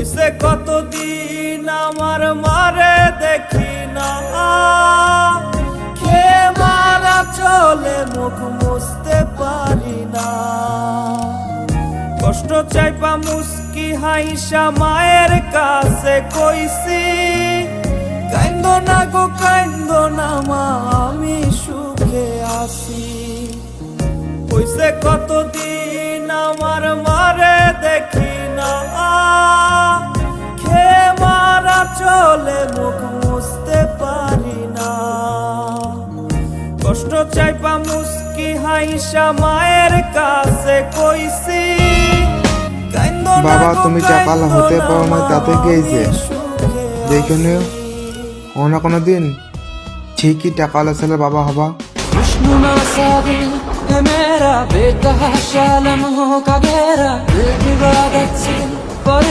হইছে কতদিন আমার মারে দেখি না, খে মারা চলে মুখ মুছতে পারি না। কষ্ট চাইপা মুস্কি হাইসা মায়ের কাছে কইছি, কাইন্দো না গো কাইন্দো না মা, আমি সুখে আছি। হইছে কতদিন আমার মারে দেখি না, খে মারা চলে মুখ মুছতে পারি না। কষ্ট চাইপা মুস্কি হাইসা মায়ের কাছে কইছি, কাইন্দো না বাবা গো তুমি চাকালা হতে পারো না, তাতে গেছে দেখে নিও কোনো কোনো দিন ঠিকই টাকালা ছেলে বাবা হবা। विष्णु ना साबिल है मेरा बेतहाशा लम्हों का गहरा दिल की बात पर